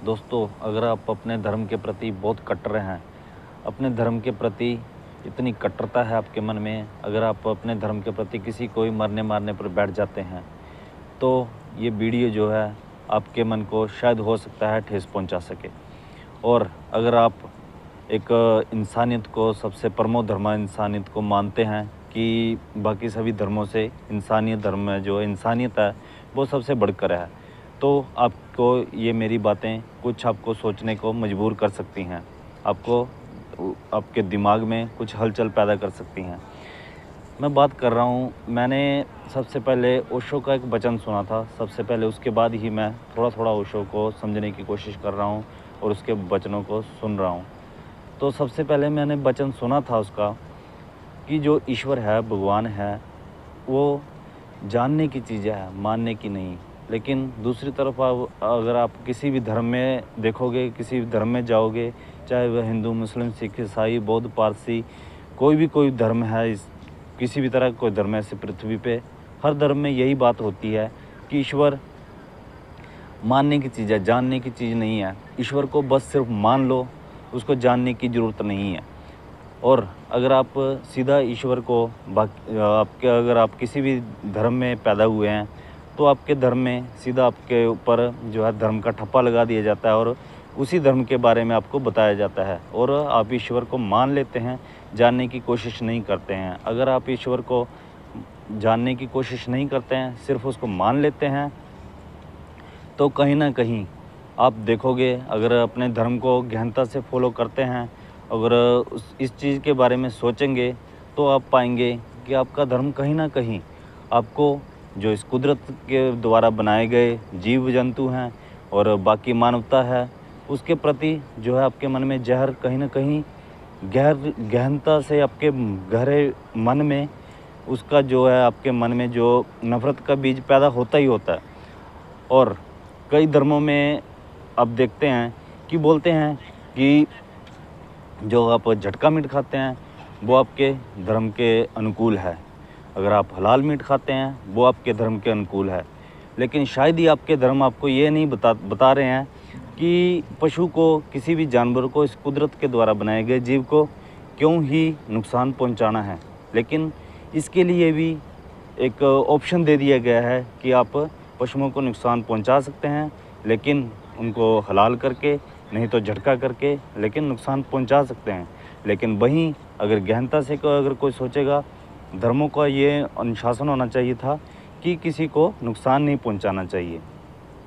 दोस्तों, अगर आप अपने धर्म के प्रति बहुत कट्टर हैं, अपने धर्म के प्रति इतनी कट्टरता है आपके मन में, अगर आप अपने धर्म के प्रति किसी को ही मरने मारने पर बैठ जाते हैं, तो ये वीडियो जो है आपके मन को शायद हो सकता है ठेस पहुंचा सके। और अगर आप एक इंसानियत को, सबसे परमो धर्म इंसानियत को मानते हैं कि बाकी सभी धर्मों से इंसानियत धर्म में जो इंसानियत है वो सबसे बढ़कर है, तो आपको ये मेरी बातें कुछ आपको सोचने को मजबूर कर सकती हैं, आपको आपके दिमाग में कुछ हलचल पैदा कर सकती हैं। मैं बात कर रहा हूँ, मैंने सबसे पहले ओशो का एक वचन सुना था, सबसे पहले उसके बाद ही मैं थोड़ा थोड़ा ओशो को समझने की कोशिश कर रहा हूँ और उसके वचनों को सुन रहा हूँ। तो सबसे पहले मैंने वचन सुना था उसका कि जो ईश्वर है, भगवान है, वो जानने की चीज़ है, मानने की नहीं। लेकिन दूसरी तरफ अगर आप किसी भी धर्म में देखोगे, किसी भी धर्म में जाओगे, चाहे वह हिंदू, मुस्लिम, सिख, ईसाई, बौद्ध, पारसी, कोई धर्म है, किसी भी तरह कोई धर्म है इस पृथ्वी पे, हर धर्म में यही बात होती है कि ईश्वर मानने की चीज़ है, जानने की चीज़ नहीं है। ईश्वर को बस सिर्फ मान लो, उसको जानने की ज़रूरत नहीं है। और अगर आप सीधा ईश्वर को अगर आप किसी भी धर्म में पैदा हुए हैं, तो आपके धर्म में सीधा आपके ऊपर जो है धर्म का ठप्पा लगा दिया जाता है और उसी धर्म के बारे में आपको बताया जाता है और आप ईश्वर को मान लेते हैं, जानने की कोशिश नहीं करते हैं। अगर आप ईश्वर को जानने की कोशिश नहीं करते हैं, सिर्फ उसको मान लेते हैं, तो कहीं ना कहीं आप देखोगे, अगर अपने धर्म को गहनता से फॉलो करते हैं, अगर इस चीज़ के बारे में सोचेंगे, तो आप पाएंगे कि आपका धर्म कहीं ना कहीं आपको जो इस कुदरत के द्वारा बनाए गए जीव जंतु हैं और बाकी मानवता है, उसके प्रति जो है आपके मन में जहर कहीं ना कहीं गहनता से आपके गहरे मन में उसका जो है आपके मन में जो नफ़रत का बीज पैदा होता ही होता है। और कई धर्मों में आप देखते हैं कि बोलते हैं कि जो आप झटका मीट खाते हैं वो आपके धर्म के अनुकूल है, अगर आप हलाल मीट खाते हैं वो आपके धर्म के अनुकूल है। लेकिन शायद ही आपके धर्म आपको ये नहीं बता रहे हैं कि पशु को, किसी भी जानवर को, इस कुदरत के द्वारा बनाए गए जीव को क्यों ही नुकसान पहुंचाना है। लेकिन इसके लिए भी एक ऑप्शन दे दिया गया है कि आप पशुओं को नुकसान पहुंचा सकते हैं, लेकिन उनको हलाल करके, नहीं तो झटका करके, लेकिन नुकसान पहुंचा सकते हैं। लेकिन वहीं अगर गहनता से अगर कोई सोचेगा, धर्मों का ये अनुशासन होना चाहिए था कि किसी को नुकसान नहीं पहुंचाना चाहिए।